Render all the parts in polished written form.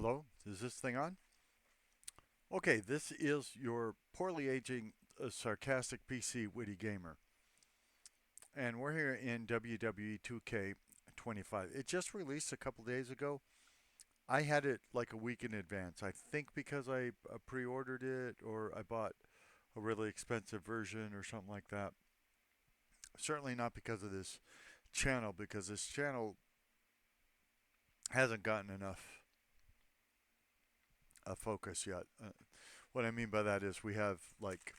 Hello, is this thing on? Okay, this is your poorly aging, sarcastic PC witty gamer. And we're here in WWE 2K25. It just released a couple days ago. I had it like a week in advance. I think because I pre ordered it or I bought a really expensive version or something like that. Certainly not because of this channel, because this channel hasn't gotten enough focus yet. What I mean by that is we have like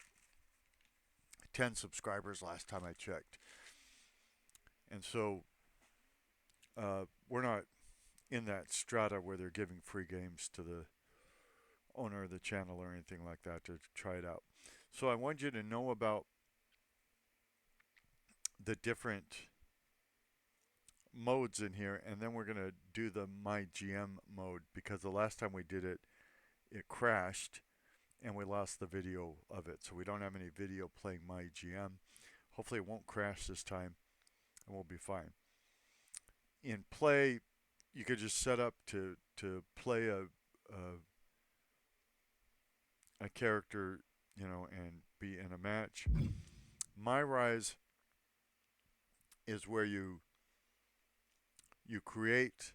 10 subscribers last time I checked. And so we're not in that strata where they're giving free games to the owner of the channel or anything like that to try it out. So I want you to know about the different modes in here, and then we're going to do the My GM mode because the last time we did it, it crashed and we lost the video of it. So we don't have any video playing My GM. Hopefully it won't crash this time and we'll be fine. In play, you could just set up to play a character, and be in a match. My Rise is where you create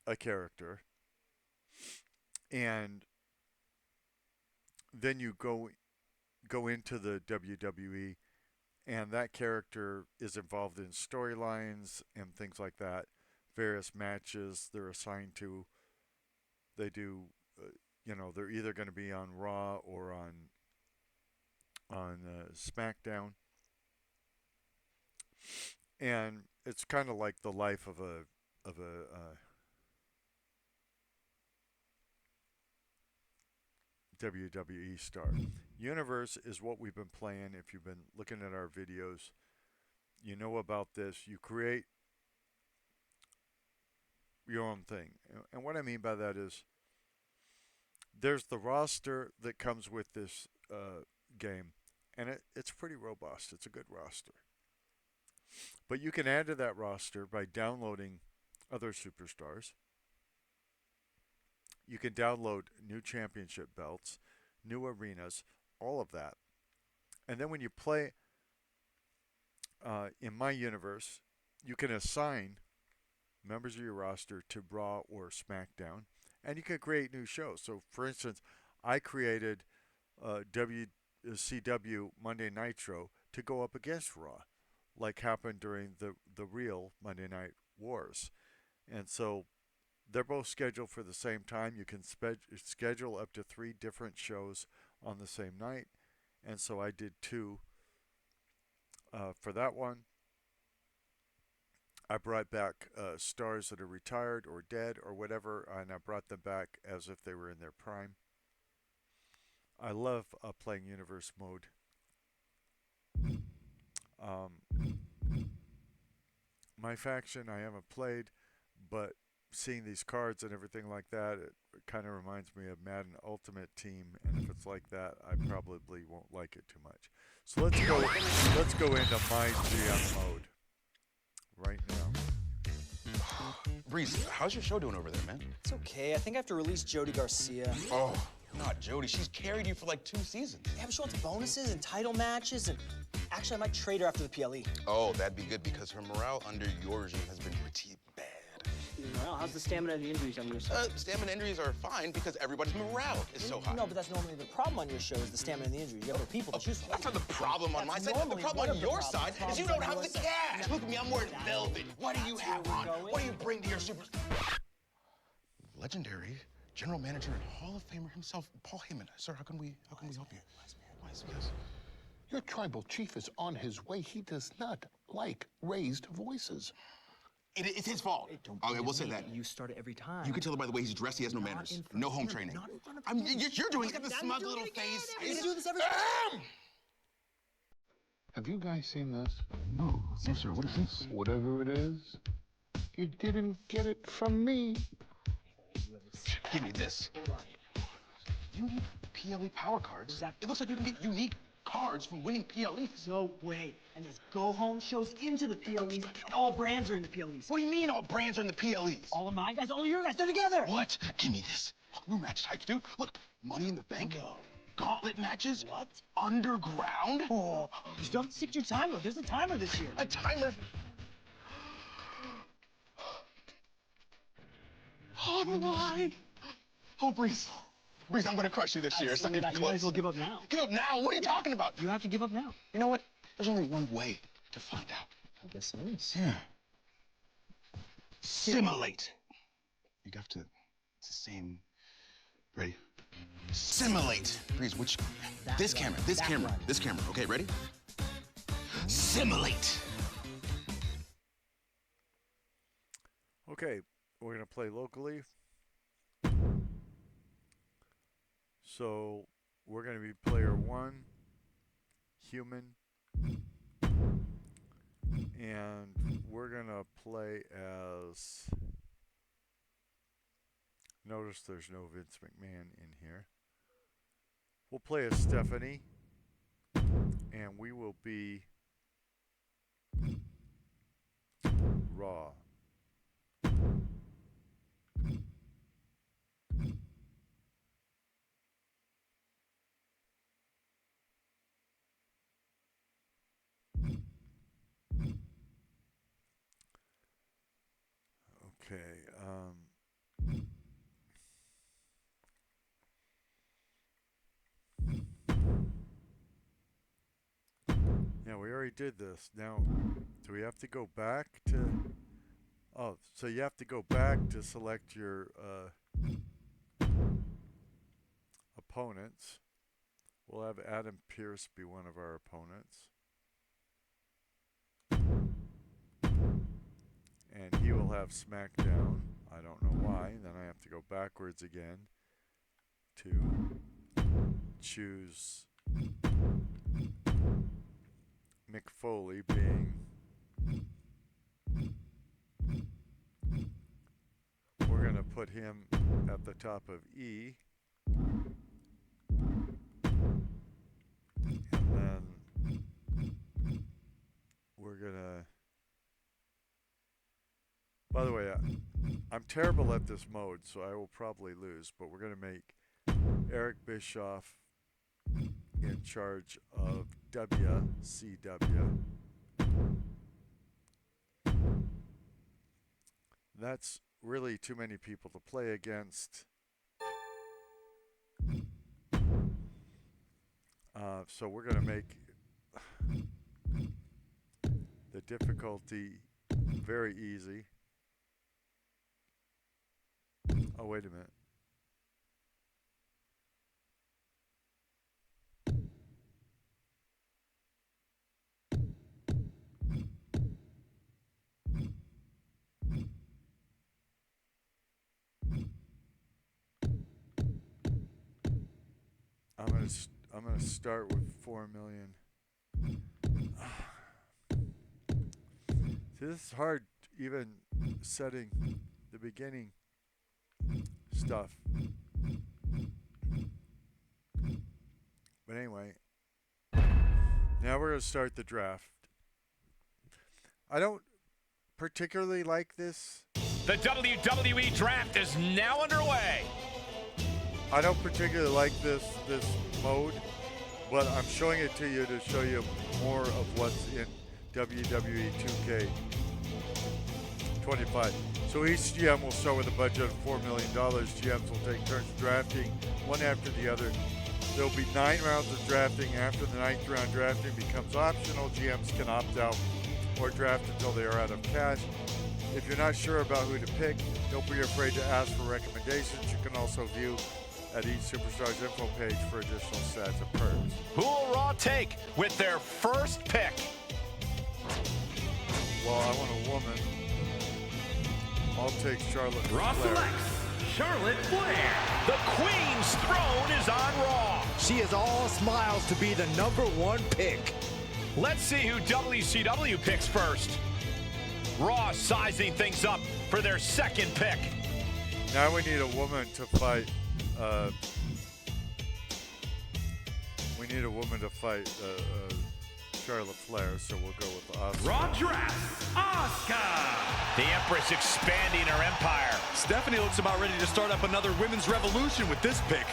a character and then you go into the WWE, and that character is involved in storylines and things like that. Various matches they're assigned to. They do, they're either going to be on Raw or on SmackDown, and it's kind of like the life of a WWE star. Universe is what we've been playing. If you've been looking at our videos, you know about this. You create your own thing. And what I mean by that is there's the roster that comes with this game, and it's pretty robust. It's a good roster. But you can add to that roster by downloading other superstars. You can download new championship belts, new arenas, all of that. And then when you play in my universe, you can assign members of your roster to Raw or SmackDown, and you can create new shows. So, for instance, I created WCW Monday Nitro to go up against Raw, like happened during the real Monday Night Wars. And so they're both scheduled for the same time. You can schedule up to 3 different shows on the same night. And so I did 2 for that one. I brought back stars that are retired or dead or whatever, and I brought them back as if they were in their prime. I love playing Universe mode. My faction I haven't played, but seeing these cards and everything like that, it kind of reminds me of Madden Ultimate Team, and if it's like that, I probably won't like it too much. So let's go into my GM mode right now. Reese, how's your show doing over there, man? It's okay. I think I have to release Jody Garcia. Oh, not Jody. She's carried you for like 2 seasons. Yeah, but she wants bonuses and title matches, and actually, I might trade her after the PLE. Oh, that'd be good because her morale under your regime has been pretty bad. Well, how's the stamina and the injuries on your side? Stamina injuries are fine because everybody's morale is so high. No, but that's normally the problem on your show is the stamina and the injuries. You have other people to choose from. That's not the problem on my side. The problem on your side is you don't have the cash. Look at me, I'm wearing velvet. What do you have on? What do you bring to your super... Legendary general manager and Hall of Famer himself, Paul Heyman. Sir, how can we help you? Wise man. Yes. Your tribal chief is on his way. He does not like raised voices. It's his fault. Okay, we'll say that. You start it every time. You can tell by the way he's dressed, he has no manners. No home training. You're doing it. Look at the smug little face. I do this every time. Have you guys seen this? No, sir. What is this? Whatever it is, you didn't get it from me. Give me this. You need PLE power cards. It looks like you can get unique cards from winning PLEs. No way. And there's go-home shows into the PLEs, and all brands are in the PLEs. What do you mean all brands are in the PLEs? All of my guys, all of your guys, they're together. What? Give me this. We're match types, dude. Look, Money in the Bank. No. Gauntlet matches. What? Underground. Oh, you don't stick your timer. There's a timer this year. A timer. Online. Oh, Breeze. Breeze, I'm gonna crush you this year. It's not even You might as close. well give up now. Give up now? What are you talking about? You have to give up now. You know what? There's only one way to find out. I guess it is. Yeah. Simulate. You have to. It's the same. Ready? Simulate. Breeze, which? This camera. This camera. This camera. Okay, ready? Simulate. Okay, we're going to play locally. So we're going to be player 1, human, and we're going to play as, notice there's no Vince McMahon in here. We'll play as Stephanie, and we will be Raw. Okay, yeah, we already did this. Now, do we have to go back to... Oh, so you have to go back to select your opponents. We'll have Adam Pearce be one of our opponents. And he will have SmackDown. I don't know why. Then I have to go backwards again to choose Mick Foley being... We're going to put him at the top of E. And then we're going to... By the way, I'm terrible at this mode, so I will probably lose, but we're going to make Eric Bischoff in charge of WCW. That's really too many people to play against. So we're going to make the difficulty very easy. Oh, wait a minute. I'm gonna start with 4 million. See, this is hard, even setting the beginning stuff. But anyway, now we're gonna start the draft. I don't particularly like this. The WWE Draft is now underway. I don't particularly like this mode, but I'm showing it to you to show you more of what's in WWE 2K25. So each GM will start with a budget of $4 million. GMs will take turns drafting one after the other. There will be 9 rounds of drafting. After the 9th round, drafting becomes optional. GMs can opt out or draft until they are out of cash. If you're not sure about who to pick, don't be afraid to ask for recommendations. You can also view at each superstar's info page for additional stats and perks. Who will Raw take with their first pick? Well, I want a woman. I'll take Charlotte Raw Flair. selects Charlotte Flair. The Queen's throne is on Raw. She is all smiles to be the #1 pick. Let's see who WCW picks first. Raw sizing things up for their second pick. Now we need a woman to fight. We We need a woman to fight Charlotte Flair, so we'll go with Asuka. Raw drafts Asuka. The Empress expanding her empire. Stephanie looks about ready to start up another women's revolution with this pick.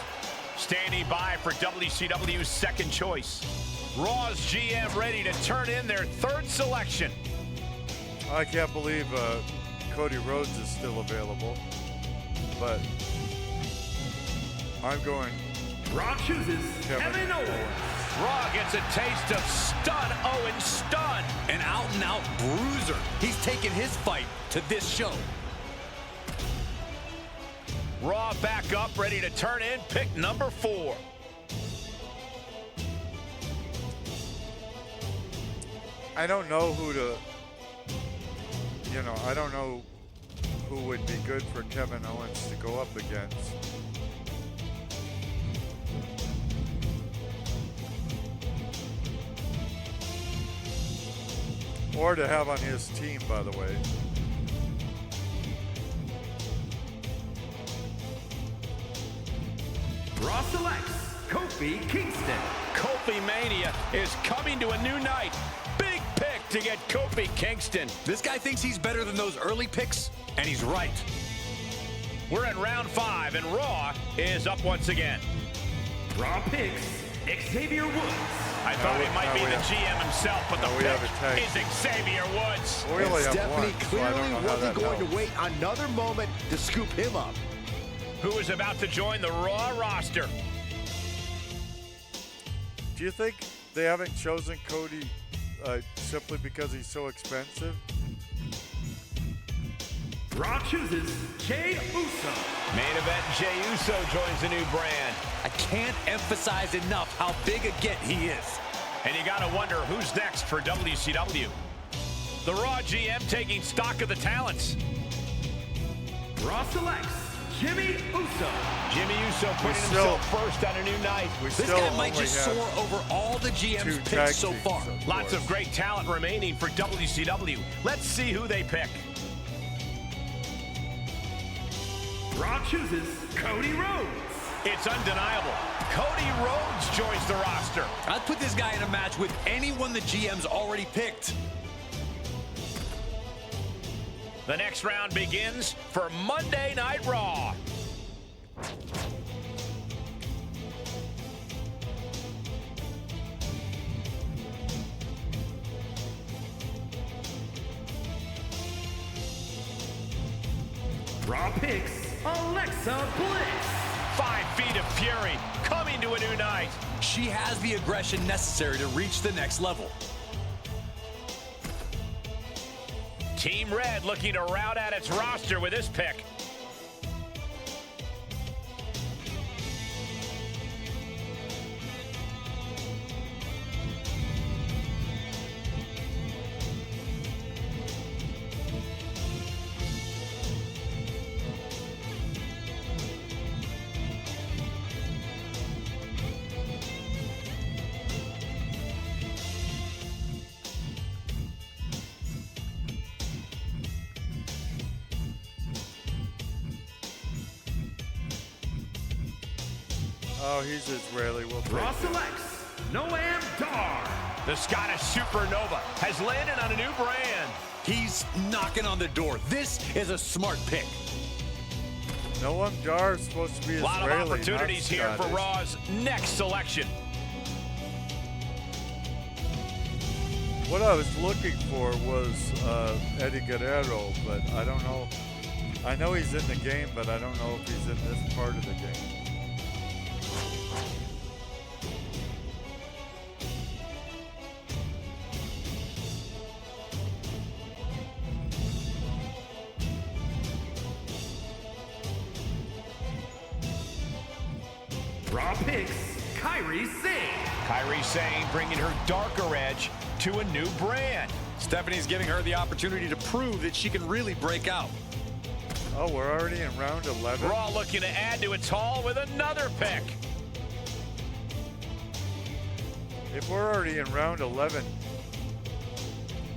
Standing by for WCW's second choice. Raw's GM ready to turn in their third selection. I can't believe Cody Rhodes is still available, but I'm going. Raw chooses Kevin Owens. Raw gets a taste of Stun Owens Stun. An out-and-out bruiser. He's taking his fight to this show. Raw back up, ready to turn in pick number 4. I don't know who to, I don't know who would be good for Kevin Owens to go up against. Or to have on his team, by the way. Raw selects Kofi Kingston. Kofi Mania is coming to a new night. Big pick to get Kofi Kingston. This guy thinks he's better than those early picks, and he's right. We're in round 5, and Raw is up once again. Raw picks Xavier Woods. I thought it might be the GM himself, but the pick is Xavier Woods. And Stephanie clearly wasn't going helps. to wait another moment to scoop him up. Who is about to join the Raw roster? Do you think they haven't chosen Cody simply because he's so expensive? Raw chooses Jey Uso. Main event, Jey Uso joins the new brand. I can't emphasize enough how big a get he is. And you gotta wonder who's next for WCW. The Raw GM taking stock of the talents. Raw selects Jimmy Uso. Jimmy Uso putting himself first on a new night. This guy might just soar over all the GM's picks so far. Lots of great talent remaining for WCW. Let's see who they pick. Raw chooses Cody Rhodes. It's undeniable. Cody Rhodes joins the roster. I'd put this guy in a match with anyone the GM's already picked. The next round begins for Monday Night Raw. Raw picks Alexa Bliss. 5 feet of fury coming to a new night. She has the aggression necessary to reach the next level. Team Red looking to round out its roster with this pick. Oh, he's Israeli. We'll take Raw it. selects Noam Dar. The Scottish Supernova has landed on a new brand. He's knocking on the door. This is a smart pick. Noam Dar is supposed to be A Israeli. lot of opportunities not here for Scottish. Raw's next selection. What I was looking for was Eddie Guerrero, but I don't know. I know he's in the game, but I don't know if he's in this part of the game. Raw picks Kairi Sane. Kairi Sane bringing her darker edge to a new brand. Stephanie's giving her the opportunity to prove that she can really break out. Oh, we're already in round 11? Raw looking to add to its haul with another pick. If we're already in round 11,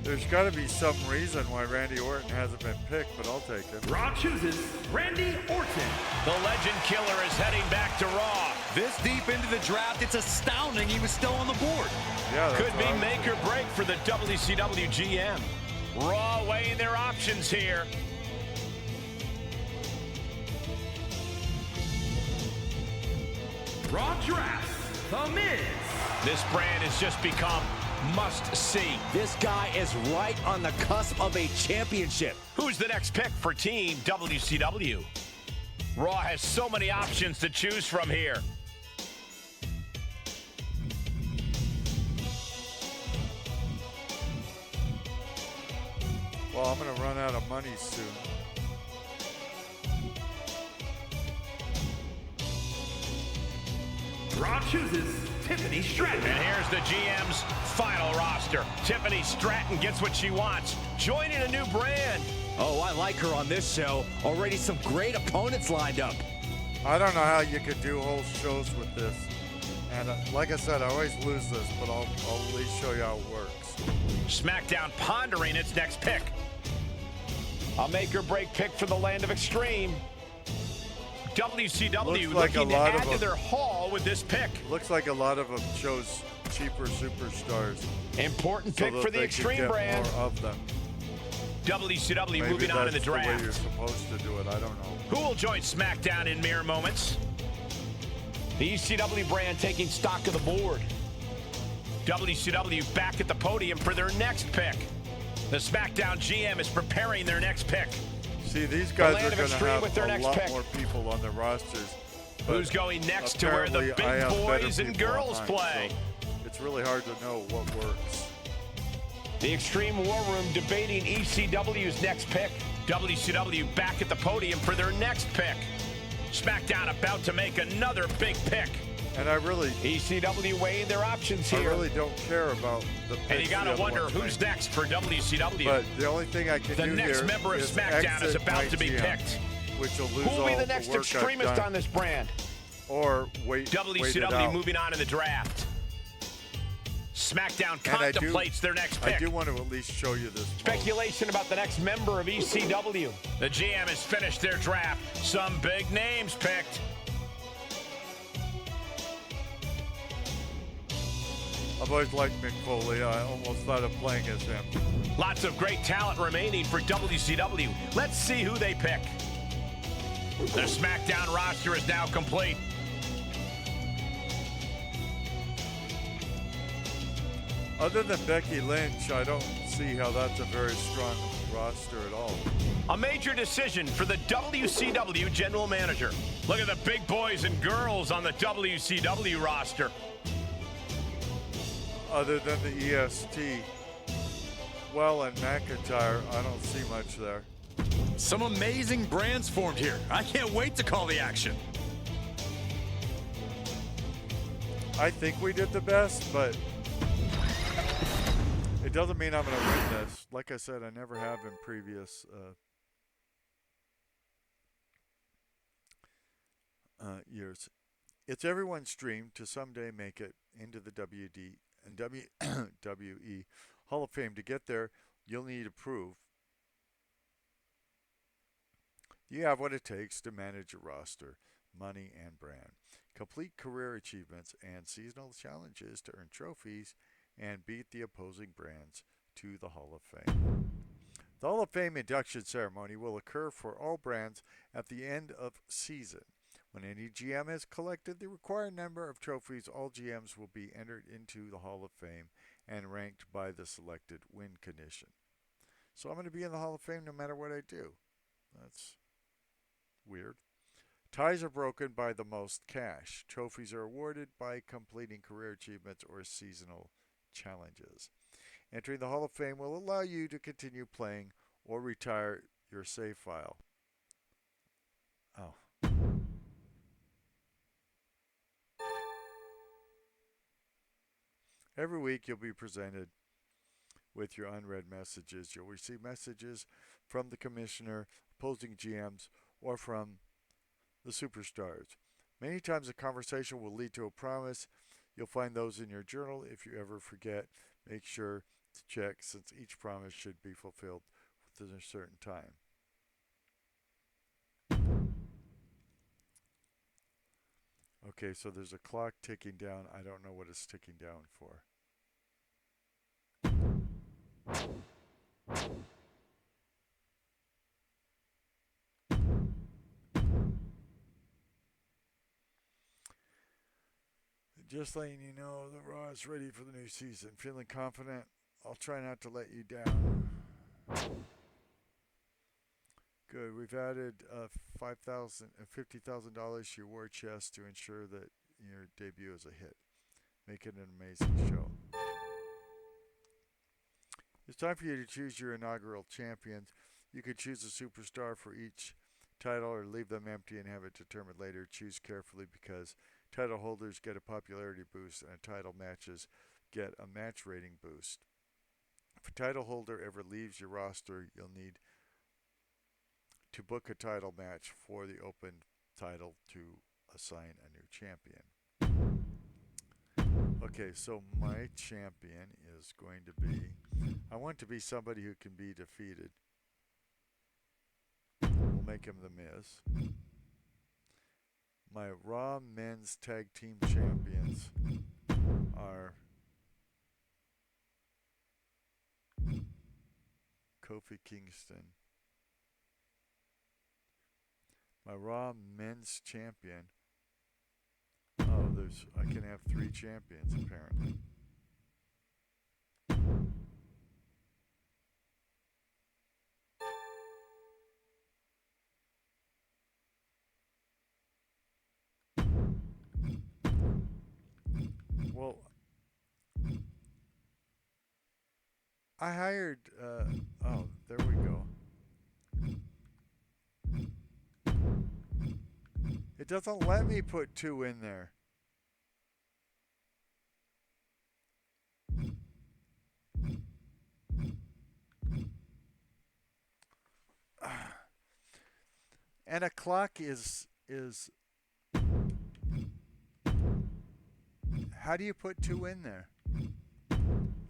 there's got to be some reason why Randy Orton hasn't been picked, but I'll take him. Raw chooses Randy Orton. The Legend Killer is heading back to Raw. This deep into the draft, it's astounding he was still on the board. Yeah, that's Could be make or break for the WCW GM. Raw weighing their options here. Raw drafts The Miz. This brand has just become must-see. This guy is right on the cusp of a championship. Who's the next pick for Team WCW? Raw has so many options to choose from here. Well, I'm going to run out of money soon. Raw chooses Tiffany Stratton. And here's the GM's final roster. Tiffany Stratton gets what she wants, joining a new brand. Oh, I like her on this show. Already some great opponents lined up. I don't know how you could do whole shows with this. And like I said, I always lose this, but I'll at least show you how it works. SmackDown pondering its next pick. A make or break pick for the land of extreme. WCW Looks like looking a to lot add of to them. their haul with this pick. Looks like a lot of them chose cheaper superstars. Important so pick that for the they could extreme get brand. more of them. WCW Maybe moving on in the that's the way draft. you're supposed to do it. I don't know. Who will join SmackDown in mere moments? The ECW brand taking stock of the board. WCW back at the podium for their next pick. The SmackDown GM is preparing their next pick. See, these guys land are of going to extreme have with their a next lot pick. more people on their rosters. Who's going next to where the apparently I big have better boys and people on girls mine, play? so it's really hard to know what works. The Extreme War Room debating ECW's next pick. WCW back at the podium for their next pick. SmackDown about to make another big pick. And I really, ECW weighing their options I here. really don't care about the picks And you got the to other wonder ones who's make. next for WCW. But the only thing I can The do next here member of is SmackDown is exit about my to be GM, picked. which will lose Who will all be the next work I've extremist done, on this brand? or wait it WCW out. moving on in the draft. SmackDown And contemplates their next pick. I do want to at least show you this. Speculation about the next member of ECW. The GM has finished their draft. Some big names picked. I've always liked Mick Foley. I almost thought of playing as him. Lots of great talent remaining for WCW. Let's see who they pick. The SmackDown roster is now complete. Other than Becky Lynch, I don't see how that's a very strong roster at all. A major decision for the WCW general manager. Look at the big boys and girls on the WCW roster. Other than the EST, well, and McIntyre, I don't see much there. Some amazing brands formed here. I can't wait to call the action. I think we did the best, but it doesn't mean I'm going to win this. Like I said, I never have in previous years. It's everyone's dream to someday make it into the WD and WWE Hall of Fame. To get there, you'll need to prove you have what it takes to manage a roster, money, and brand. Complete career achievements and seasonal challenges to earn trophies and beat the opposing brands to the Hall of Fame. The Hall of Fame induction ceremony will occur for all brands at the end of season. When any GM has collected the required number of trophies, all GMs will be entered into the Hall of Fame and ranked by the selected win condition. So I'm going to be in the Hall of Fame no matter what I do. That's weird. Ties are broken by the most cash. Trophies are awarded by completing career achievements or seasonal challenges. Entering the Hall of Fame will allow you to continue playing or retire your save file. Oh. Every week you'll be presented with your unread messages. You'll receive messages from the commissioner, opposing GMs, or from the superstars. Many times a conversation will lead to a promise. You'll find those in your journal. If you ever forget, make sure to check, since each promise should be fulfilled within a certain time. Okay, so there's a clock ticking down. I don't know what it's ticking down for. Just letting you know, the Raw is ready for the new season. Feeling confident? I'll try not to let you down. Good. We've added $50,000 to your war chest to ensure that your debut is a hit. Make it an amazing show. It's time for you to choose your inaugural champions. You could choose a superstar for each title or leave them empty and have it determined later. Choose carefully because title holders get a popularity boost and title matches get a match rating boost. If a title holder ever leaves your roster, you'll need to book a title match for the open title to assign a new champion. Okay, so my champion is going to be, I want to be somebody who can be defeated. We'll make him The Miz. My Raw Men's Tag Team Champions are Kofi Kingston. My Raw Men's Champion. Oh, I can have 3 champions apparently. Well, I hired, oh, there we go. It doesn't let me put 2 in there. And a clock is how do you put 2 in there?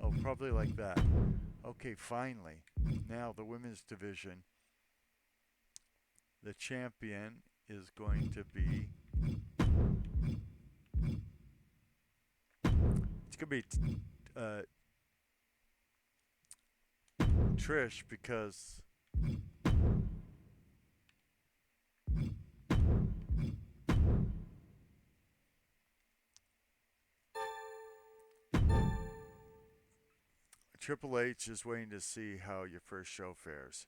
Oh, probably like that. Okay, finally. Now the women's division. The champion is going to be, it's going to be Trish because Triple H is waiting to see how your first show fares.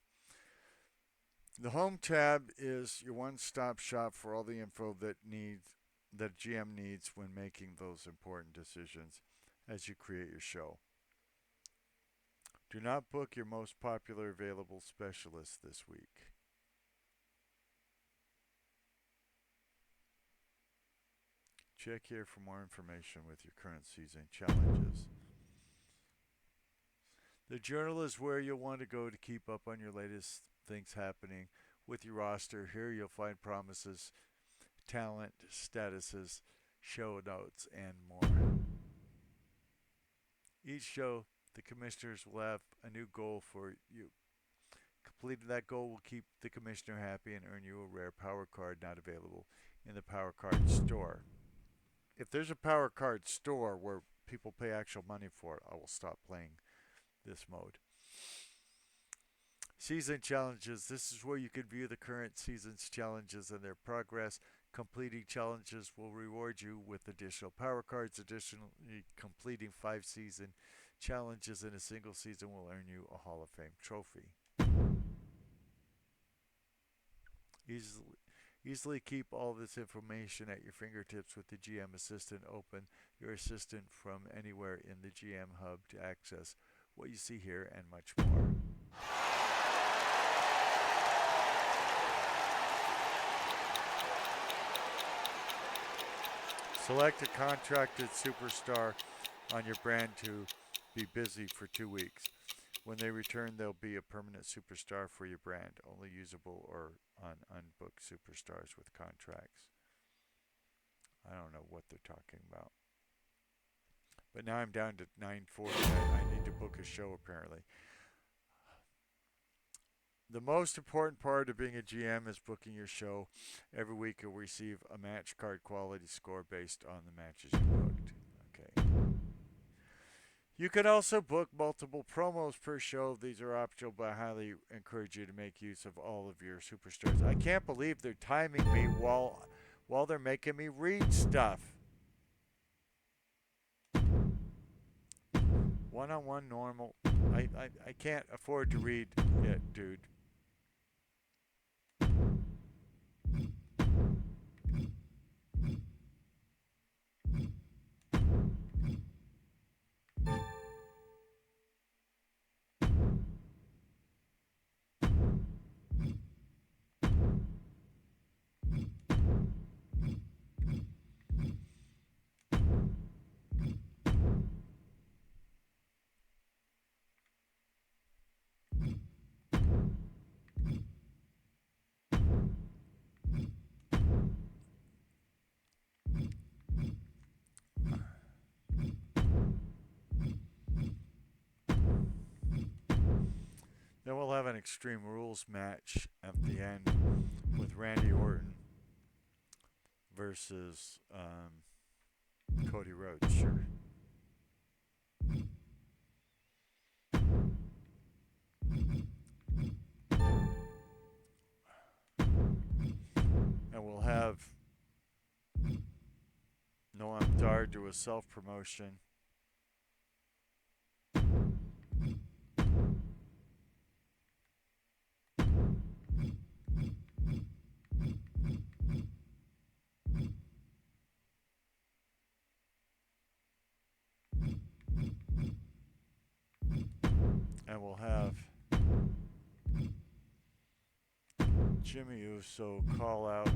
The home tab is your one-stop shop for all the info that GM needs when making those important decisions as you create your show. Do not book your most popular available specialist this week. Check here for more information with your current season challenges. The journal is where you'll want to go to keep up on your latest things happening with your roster. Here you'll find promises, talent, statuses, show notes, and more. Each show, the commissioners will have a new goal for you. Completing that goal will keep the commissioner happy and earn you a rare power card not available in the power card store. If there's a power card store where people pay actual money for it, I will stop playing this mode. Season challenges. This is where you can view the current season's challenges and their progress. Completing challenges will reward you with additional power cards. Additionally, completing 5 season challenges in a single season will earn you a Hall of Fame trophy. Easily keep all this information at your fingertips with the GM Assistant. Open your assistant from anywhere in the GM Hub to access what you see here and much more. Select a contracted superstar on your brand to be busy for 2 weeks. When they return, they'll be a permanent superstar for your brand, only usable or on unbooked superstars with contracts. I don't know what they're talking about. But now I'm down to 940. I need to book a show apparently. The most important part of being a GM is booking your show. Every week you'll receive a match card quality score based on the matches you booked. Okay. You can also book multiple promos per show. These are optional, but I highly encourage you to make use of all of your superstars. I can't believe they're timing me while they're making me read stuff. One-on-one normal. I can't afford to read it, dude. Then we'll have an Extreme Rules match at the end with Randy Orton versus Cody Rhodes. Sure. And we'll have Noam Dar do a self-promotion. And we'll have Jimmy Uso call out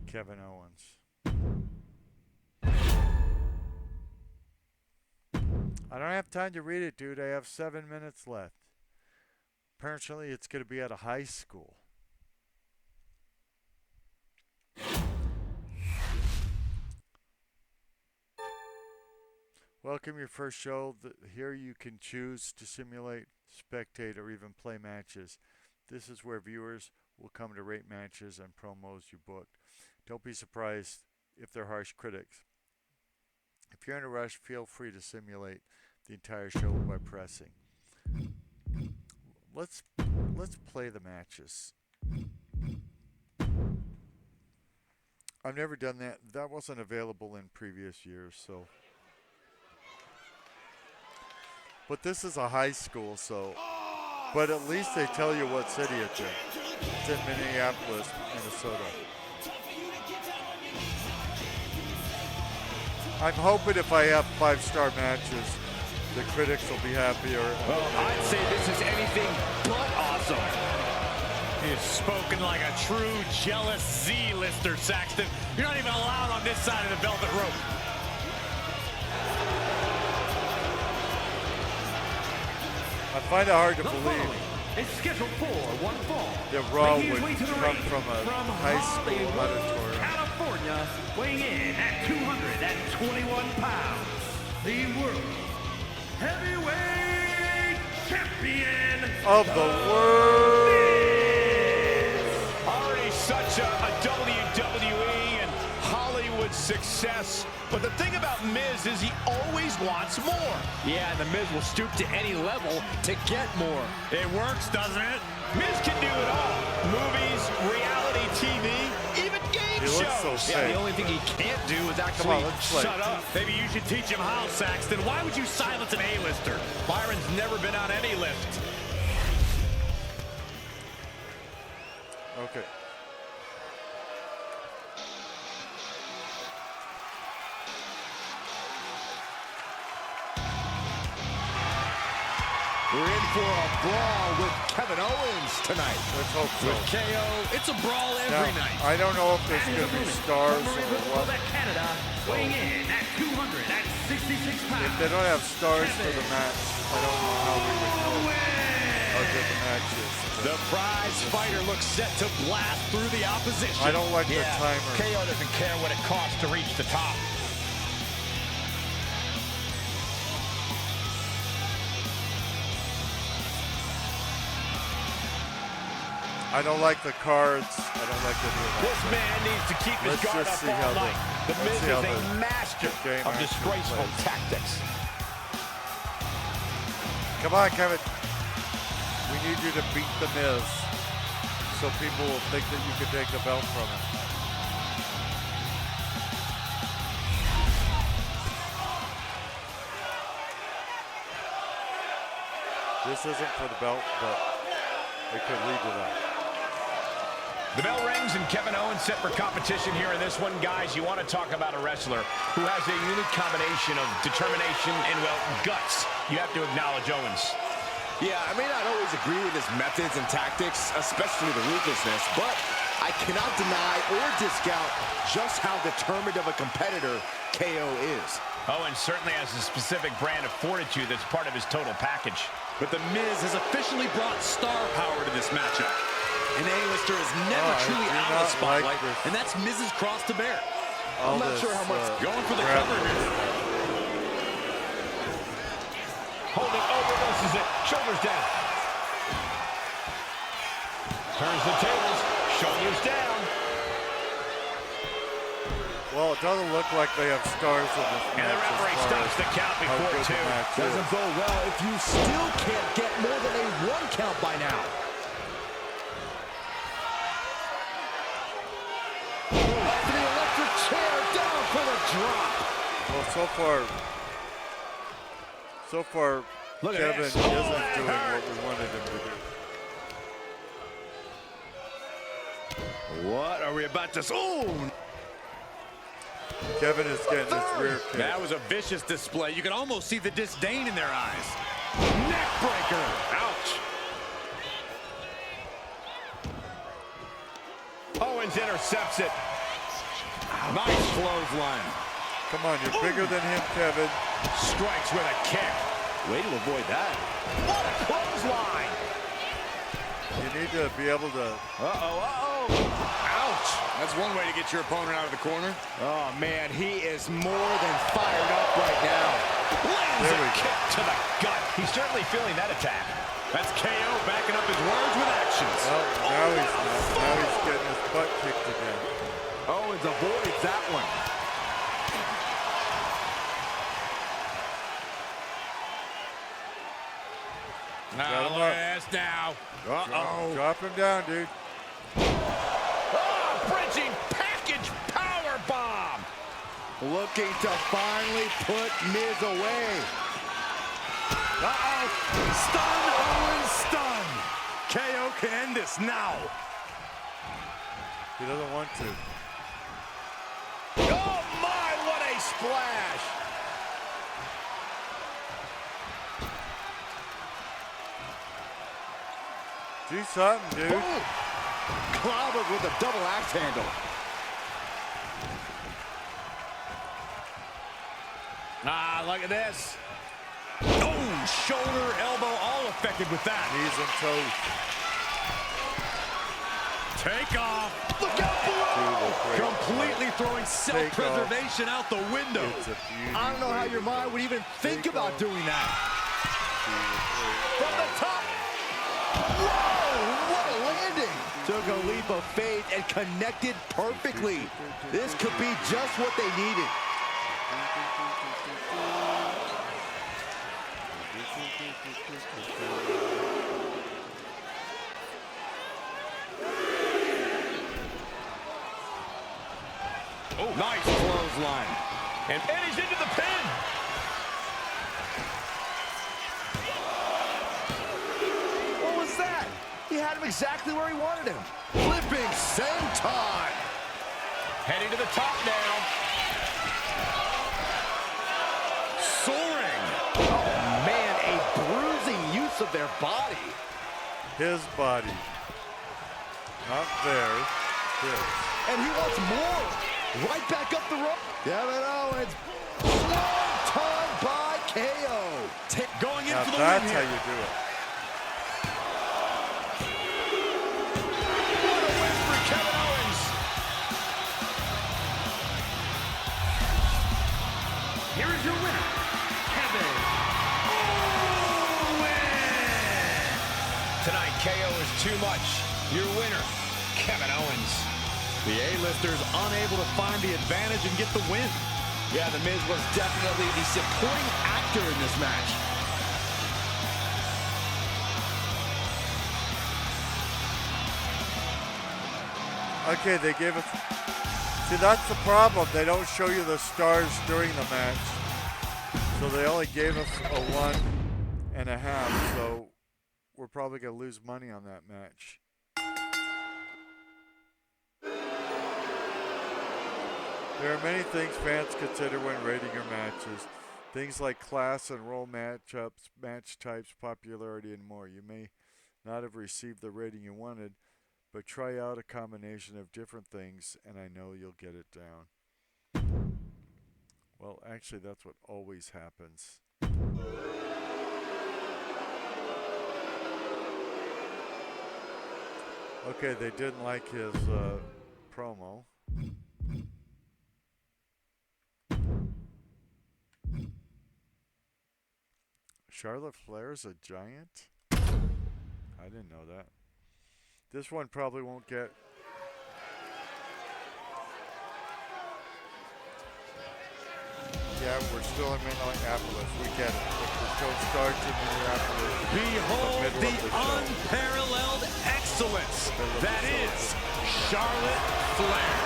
Kevin Owens. I don't have time to read it, dude. I have 7 minutes left. Apparently, it's going to be at a high school. Welcome your first show. Here you can choose to simulate, spectate, or even play matches. This is where viewers will come to rate matches and promos you booked. Don't be surprised if they're harsh critics. If you're in a rush, feel free to simulate the entire show by pressing. Let's play the matches. I've never done that. That wasn't available in previous years, so. But this is a high school, so. But at least they tell you what city it's in. It's in Minneapolis, Minnesota. I'm hoping if I have 5-star matches, the critics will be happier. Well, I'd say this is anything but awesome. He has spoken like a true jealous Z-lister, Saxton. You're not even allowed on this side of the velvet rope. I find it hard to believe It's scheduled for one fall. that Raw Making his would way to the come ring from a high school Hollywood, auditorium. California, weighing in at 221 pounds, the world heavyweight champion Of the world. Already such a WWE and Hollywood success. But the thing about Miz is he always wants more. Yeah, and the Miz will stoop to any level to get more. It works, doesn't it? Miz can do it all. Movies, reality TV, even game He shows. looks so Yeah, fake. the only thing he can't do is actually on, let's play. Shut up. Maybe you should teach him how, Saxton. Why would you silence an A-lister? Byron's never been on any list. Okay. We're in for a brawl with Kevin Owens tonight. Let's hope so. With KO, it's a brawl every Now, night. I don't know if there's going to be stars from or Maryville, what. Quebec, Canada, weighing in at 266 pounds. If they don't have stars for the match, I don't know how we would know how good the match is. The prize fighter looks set to blast through the opposition. I don't like the timer. KO doesn't care what it costs to reach the top. I don't like the cards. I don't like any of that. This man needs to keep his Let's guard just up see all how night. The let's Miz see is how a the master game of actually disgraceful plays. tactics. Come on, Kevin. We need you to beat the Miz so people will think that you can take the belt from him. This isn't for the belt, but it could lead to that. The bell rings and Kevin Owens set for competition here in this one. Guys, you want to talk about a wrestler who has a unique combination of determination and, well, guts. You have to acknowledge Owens. Yeah, I may not always agree with his methods and tactics, especially the ruthlessness, but I cannot deny or discount just how determined of a competitor KO is. Owens certainly has a specific brand of fortitude that's part of his total package. But The Miz has officially brought star power to this matchup. An A-lister is never truly out of the spotlight, and that's Miz's cross to bear. I'm not sure how much going for the cover here. Holding over, misses it. Shoulders down. Turns the tables. Shoulders down. Well, it doesn't look like they have stars in this match. And the referee stops the count before two. Doesn't go well if you still can't get more than a 1 count by now. Up to the electric chair, down for the drop. Well, so far, Look at Kevin this. isn't Oh, doing what we wanted him to do. What are we about to... Oh! Kevin is getting his rear kick. That was a vicious display. You can almost see the disdain in their eyes. Neck breaker. Ouch. Owens intercepts it. Nice clothesline. Come on, you're bigger than him, Kevin. Strikes with a kick. Way to avoid that. What a clothesline. You need to be able to... Ouch. That's one way to get your opponent out of the corner. Oh, man, he is more than fired up right now. Lands There a we go. kick to the gut. He's certainly feeling that attack. That's KO backing up his words with actions. Well, now he's not. Now he's getting his butt kicked again. Owens avoids that one. Got him Look up. at this now. Uh-oh. Drop him down, dude. Oh, bridging package power bomb. Looking to finally put Miz away. Stun, Owens, stun. KO can end this now. He doesn't want to. Oh, my, what a splash. Do something, dude. Boom. Clobbered with a double axe handle. Look at this. Oh, shoulder, elbow, all affected with that. Knees and toes. Take off. Look out below. Completely throwing self-preservation out the window. It's a beauty. I don't know how your mind would even think about doing that. From the top. Whoa, what a landing. Took a leap of faith and connected perfectly. This could be just what they needed. Oh, nice clothesline. And he's into the pin. What was that? He had him exactly where he wanted him. Flipping senton. Heading to the top now. Soaring. Oh, man, a bruising use of their body. His body. Not theirs. His. And he wants more. Right back up the rope. Kevin Owens. Swanton by KO. Going in Now for the that's win how here. you do it. What a win for Kevin Owens. Here is your winner, Kevin Owens. Tonight, KO is too much Your winner, Kevin Owens. The A-listers unable to find the advantage and get the win. Yeah, The Miz was definitely the supporting actor in this match. Okay, they gave us... See, that's the problem. They don't show you the stars during the match. So they only gave us a 1.5, so we're probably going to lose money on that match. There are many things fans consider when rating your matches. Things like class and role matchups, match types, popularity, and more. You may not have received the rating you wanted, but try out a combination of different things, and I know you'll get it down. Well, actually, that's what always happens. Okay, they didn't like his promo. Charlotte Flair's a giant? I didn't know that. This one probably won't get... Yeah, we're still in Minneapolis. We get it. The show starts in Minneapolis. Behold the unparalleled excellence that is Charlotte Flair.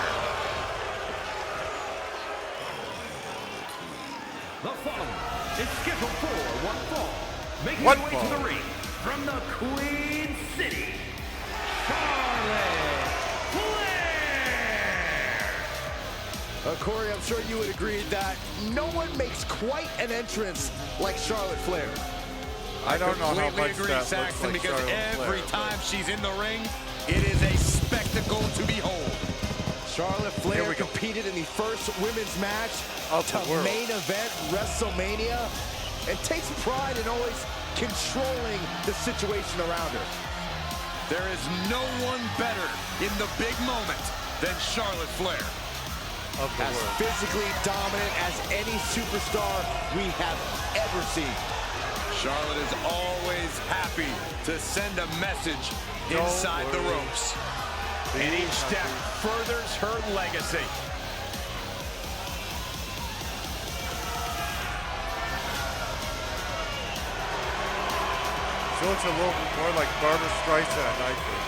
The following is scheduled for one fall. Making One her way fall. to the ring from the Queen City, Charlotte Flair. Corey, I'm sure you would agree that no one makes quite an entrance like Charlotte Flair. I don't know how Completely much agree, that Saxton, looks like because Charlotte every Flair. time she's in the ring, it is a spectacle to behold. Charlotte Here Flair we go. competed in the first women's match Of the to world. main event WrestleMania and takes pride in always controlling the situation around her. There is no one better in the big moment than Charlotte Flair. Of the As world. physically dominant as any superstar we have ever seen. Charlotte is always happy to send a message Don't inside the worry. ropes. And each step furthers her legacy. So it's a little bit more like Barbara Streisand, I think.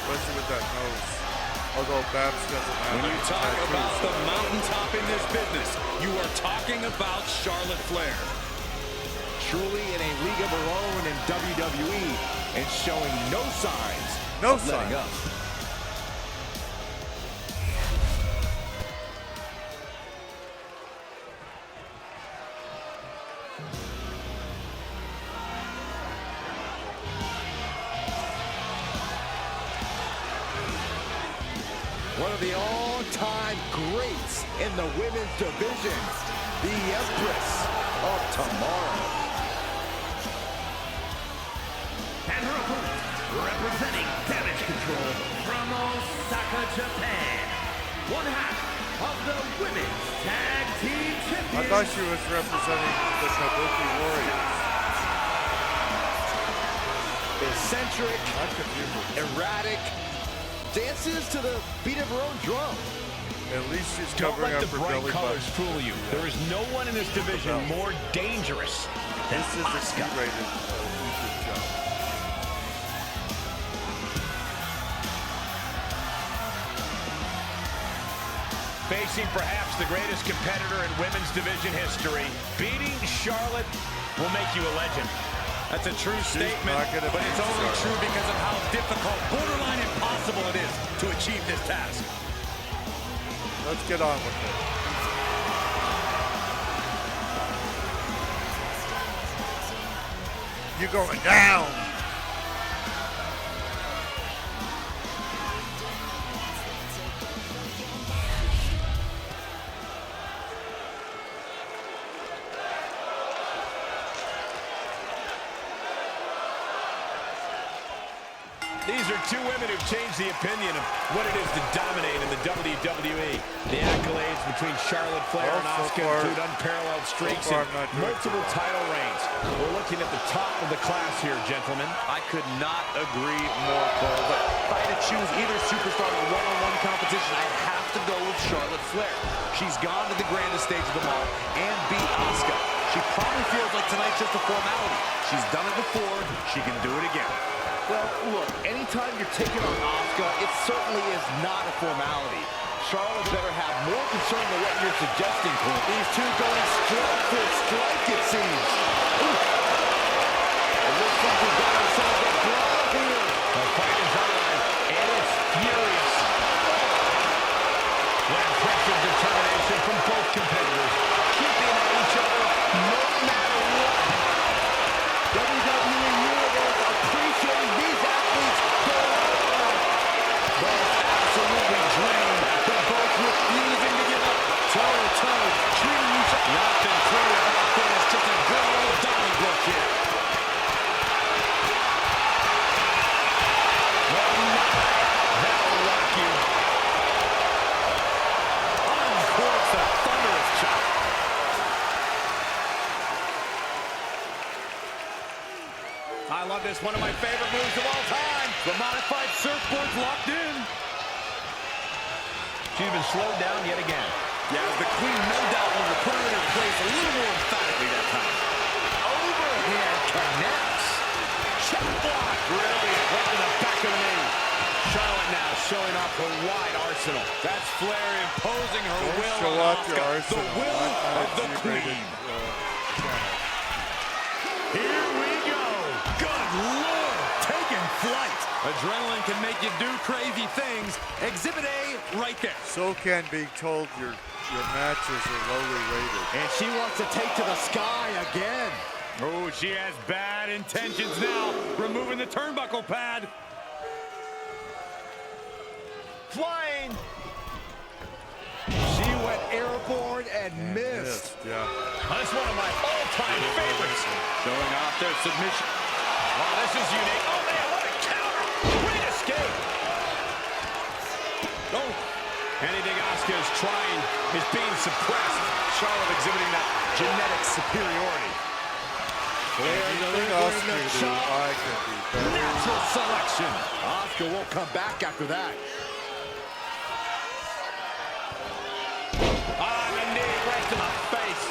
Especially with that nose. Although Babs doesn't have When you any talk tattoos, about so the I mountaintop in this business, you are talking about Charlotte Flair. Truly in a league of her own in WWE and showing no signs No of letting signs. up. One of the all-time greats in the women's division, the Empress of Tomorrow. And her opponent, representing Damage Control from Osaka, Japan, one half of the Women's Tag Team Champions. I thought she was representing the Kabuki Warriors. Eccentric, I'm confused. erratic, dances to the beat of her own drum. At least she's Don't covering let up the her bright belly colors button. fool you. There is no one in this division more dangerous than This is a Asuka. G-rated YouTube job. Facing perhaps the greatest competitor in women's division history, beating Charlotte will make you a legend. That's a true statement, not gonna but it's beat only Charlotte. true because of how difficult, borderline impossible it is to achieve this task. Let's get on with it. You going down? These are two women who've changed the opinion of what it is to dominate in the WWE. The accolades between Charlotte Flair and Asuka include unparalleled streaks and multiple title reigns. We're looking at the top of the class here, gentlemen. I could not agree more, Cole, but if I had to choose either superstar in a one-on-one competition, I'd have to go with Charlotte Flair. She's gone to the grandest stage of them all and beat Asuka. She probably feels like tonight's just a formality. She's done it before. She can do it again. Well, look, anytime you're taking on Asuka, it certainly is not a formality. Charlotte better have more concern than what you're suggesting, Clint. These two going strike for strike, it seems. Oof. It looks like we've got ourselves a brawl here. The fight is on, and it's furious. With impressive determination from both competitors, keeping at each other no matter what. WWE Universe appreciating these athletes going on. Both absolutely drained. They're both refusing to give up. Toe-to-toe, treating each other. Nothing pretty about this. Just a good old Donnybrook here. Oh my, that'll rock you. Uncorks a thunderous chop. I love this, one of my favorite moves of all time. The modified surfboard's locked in. She's been slowed down yet again. Yeah, the Queen no doubt wanted to put her in her place a little more emphatically that time. Overhand connects. Chop block. Brilliant. Right to the back of the knee. Charlotte now showing off her wide arsenal. That's Flair imposing her will Show on off your Asuka. arsenal. The will of the Queen. Here we go. Good Lord, taking flight. Adrenaline can make you do crazy things. Exhibit A right there. So can being told your matches are lowly rated. And she wants to take to the sky again. Oh, she has bad intentions now. Removing the turnbuckle pad. Flying. She went airborne and missed. Yeah. That's one of my all-time favorites. Showing off their submission. Oh, this is unique. Oh, man, what a counter. Great escape. Oh, anything Asuka is trying is being suppressed. Charlotte exhibiting that genetic superiority. Anything else delivering you the do, chop. I can be better. Natural selection. Asuka won't come back after that. On the knee, right to the face.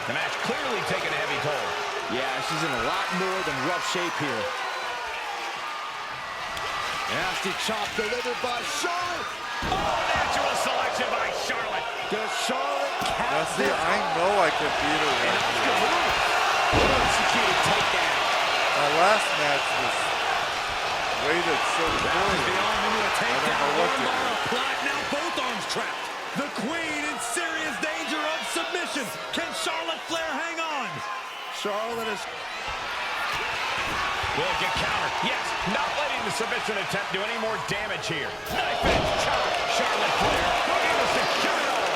The match clearly taking a heavy toll. Yeah, she's in a lot more than rough shape here. Nasty chop delivered by Charlotte. Oh, natural selection by Charlotte. Does Charlotte Now catch see, I know I can beat her right here. Executed takedown. Our last match was rated so The poorly. arm into a I takedown. don't know what to Armbar do. applied. Now both arms trapped. The Queen in serious danger of submission. Can Charlotte Flair hang on? Charlotte is... Will get counter. Yes, not letting the submission attempt do any more damage here. Knife edge chop. Charlotte Flair looking to secure it all.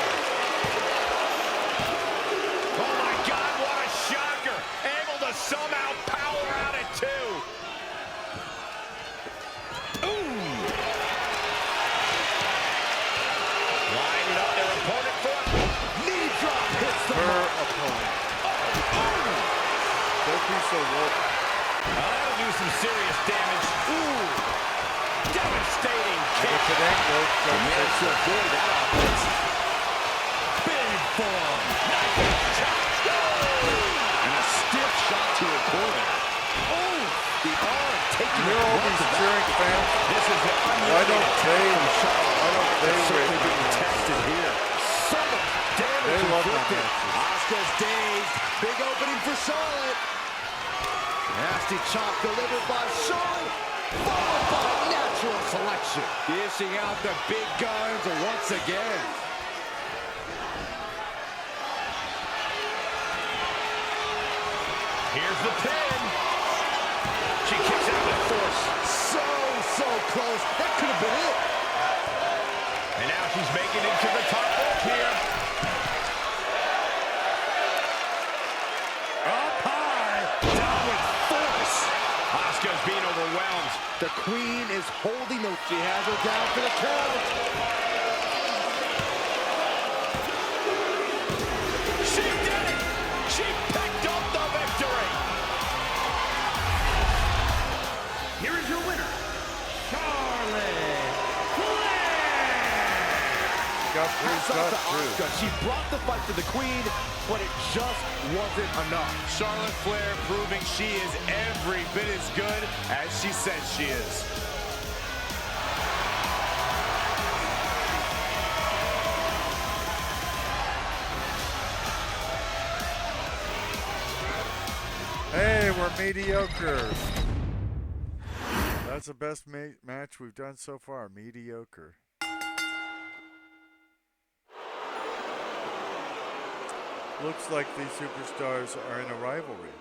Oh my God, what a shocker. Able to somehow power out at two. Ooh. Lining up their opponent foot. Knee drop hits the Her mark. opponent. Don't be so woke. That'll do some serious damage. Ooh. Devastating kick. If it ain't broke, don't fix Managed to it. avoid that offense. Big form. Knife edge chop. And a stiff shot to her core there. Oh. The arm taking You know all these cheering fans? This is the Why don't they certainly rate being my tested matches? here. So much damage They love my inflicted. matches. Asuka's dazed. Big opening for Charlotte. Nasty chop delivered by Charlotte. Followed by natural selection. Dishing out the big guns once again. Here's the pin. She kicks out with force. So close. That could have been it. And now she's making it to the top rope here. Up high. Down with force. Asuka's being overwhelmed. The Queen is holding the... She has her down for the count. She did it! She picked up the victory! Here is your winner, Charlotte Flair! Hats off to Asuka. She brought the fight to the Queen, but it just wasn't enough. Charlotte Flair proving she is every bit as good as she says she is. Hey, we're mediocre. That's the best match we've done so far. Mediocre. Looks like these superstars are in a rivalry.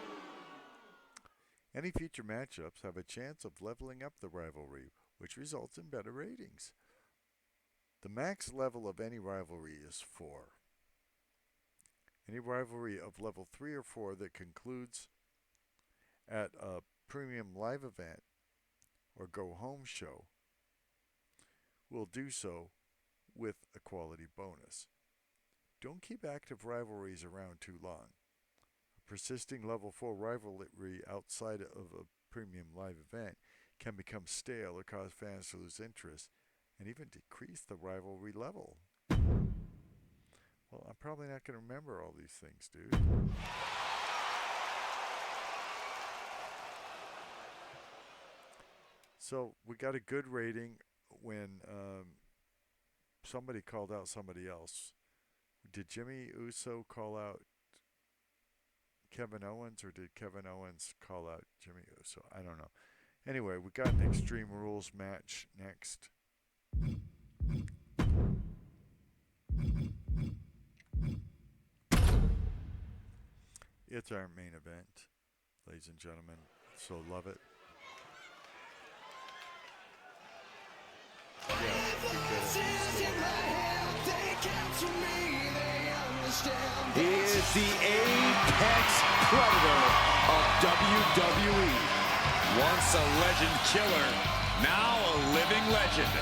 Any future matchups have a chance of leveling up the rivalry, which results in better ratings. The max level of any rivalry is 4. Any rivalry of level 3 or 4 that concludes at a premium live event or go-home show will do so with a quality bonus. Don't keep active rivalries around too long. A persisting level 4 rivalry outside of a premium live event can become stale or cause fans to lose interest and even decrease the rivalry level. Well, I'm probably not going to remember all these things, dude. So we got a good rating when somebody called out somebody else. Did Jimmy Uso call out Kevin Owens, or did Kevin Owens call out Jimmy Uso? I don't know. Anyway, we got an Extreme Rules match next. It's our main event, ladies and gentlemen. So love it. He is the apex predator of WWE. Once a legend killer, now a living legend.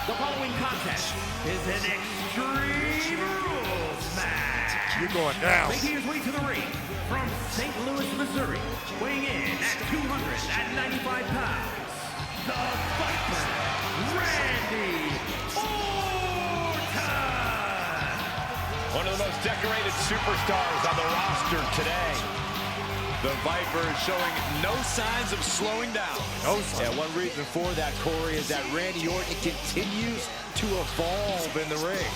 The following contest is an Extreme Rules match. You're going down. Making his way to the ring from St. Louis, Missouri, weighing in at 295 pounds, the Viper, Randy Orton. One of the most decorated superstars on the roster today. The Viper is showing no signs of slowing down. No signs. Yeah, one reason for that, Corey, is that Randy Orton continues to evolve in the ring.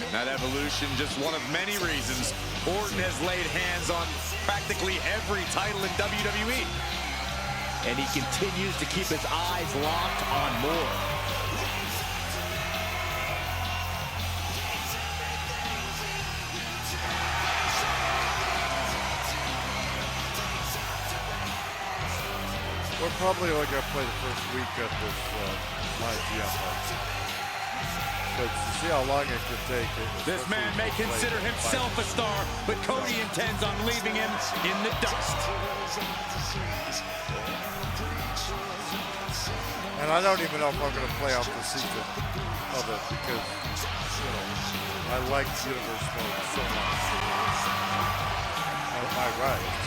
And that evolution, just one of many reasons Orton has laid hands on practically every title in WWE. And he continues to keep his eyes locked on more. We're probably only going to play the first week of this live GM. But to see how long it could take. This man may consider himself a star, but Cody intends on leaving him in the dust. And I don't even know if I'm going to play out the season of it because, you know, I like Universe Mode so much. Am I right?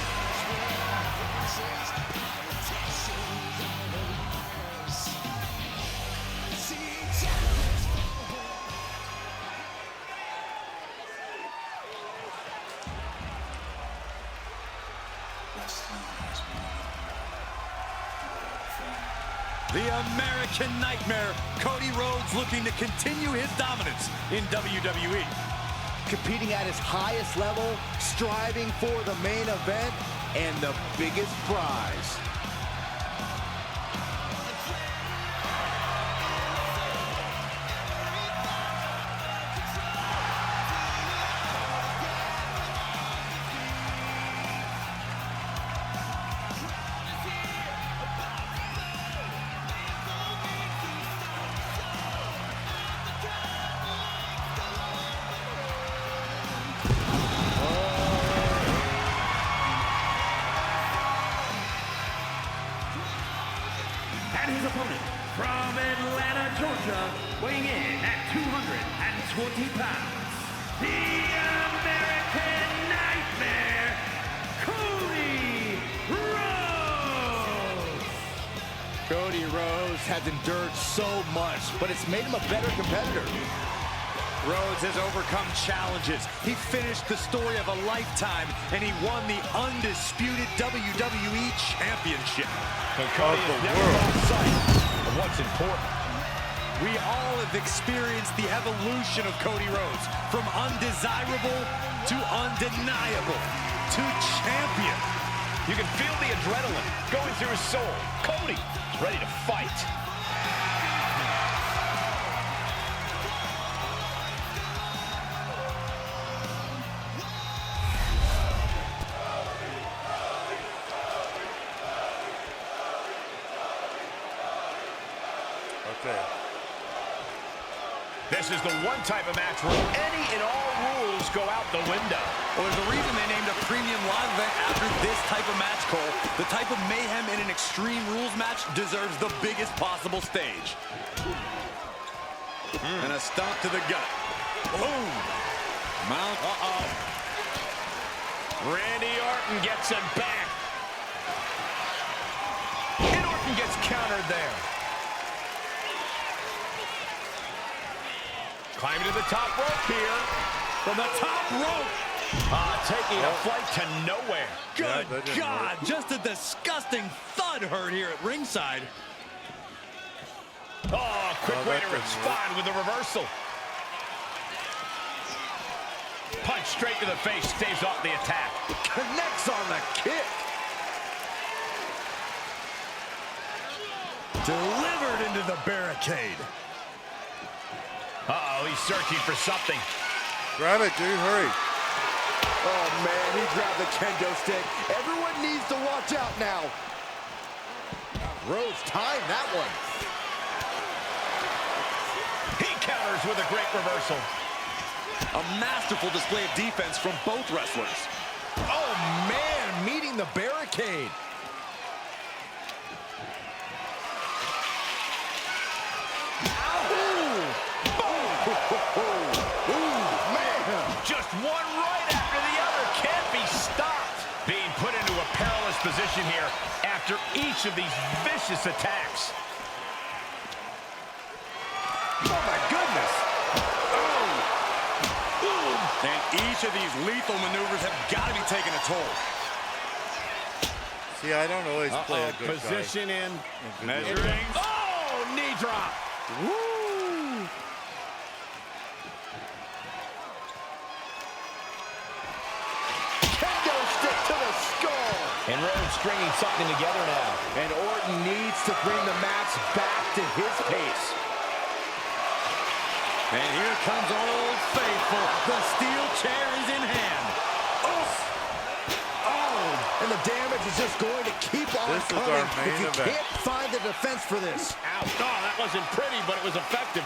The American Nightmare, Cody Rhodes, looking to continue his dominance in WWE. Competing at his highest level, striving for the main event and the biggest prize. Georgia, weighing in at 220 pounds, the American Nightmare, Cody Rhodes! Cody Rhodes has endured so much, but it's made him a better competitor. Rhodes has overcome challenges. He finished the story of a lifetime, and he won the undisputed WWE Championship. But Cody has never lost sight of what's important. We all have experienced the evolution of Cody Rhodes, from undesirable to undeniable to champion. You can feel the adrenaline going through his soul. Cody is ready to fight. Okay. This is the one type of match where any and all rules go out the window. Well, there's a reason they named a premium live event after this type of match, Cole. The type of mayhem in an Extreme Rules match deserves the biggest possible stage. And a stomp to the gut. Boom! Mount. Randy Orton gets him back. And Orton gets countered there. Climbing to the top rope here. From the top rope. Taking a flight to nowhere. Good God, just a disgusting thud heard here at ringside. Oh, quick way to respond with a reversal. Punch straight to the face, staves off the attack. Connects on the kick. Delivered into the barricade. Uh-oh, he's searching for something. Grab it, dude, hurry. Oh, man, he grabbed the kendo stick. Everyone needs to watch out now. Rhodes timed that one. He counters with a great reversal. A masterful display of defense from both wrestlers. Oh, man, meeting the barricade. Just one right after the other can't be stopped. Being put into a perilous position here after each of these vicious attacks. Oh, my goodness. Oh. And each of these lethal maneuvers have got to be taking a toll. See, I don't always play a good Position guy. in. Measuring. Oh, knee drop. Woo. And Rhodes stringing something together now. And Orton needs to bring the match back to his pace. And here comes Old Faithful. The steel chair is in hand. Oh, and the damage is just going to keep on This is coming our main if you event. can't find the defense for this. Ouch. Oh, that wasn't pretty, but it was effective.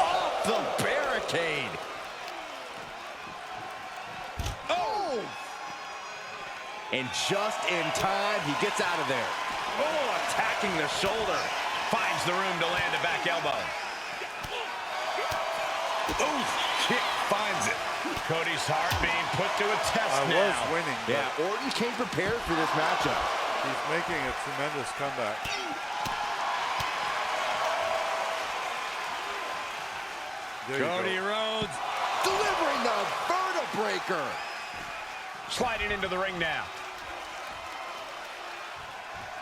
Off the barricade. And just in time, he gets out of there. Oh, attacking the shoulder. Finds the room to land a back elbow. Ooh, kick finds it. Cody's heart being put to a test I now. was winning, but Yeah, Orton came prepared for this matchup. he's making a tremendous comeback. There Cody you go. Rhodes delivering the vertebreaker. Sliding into the ring now.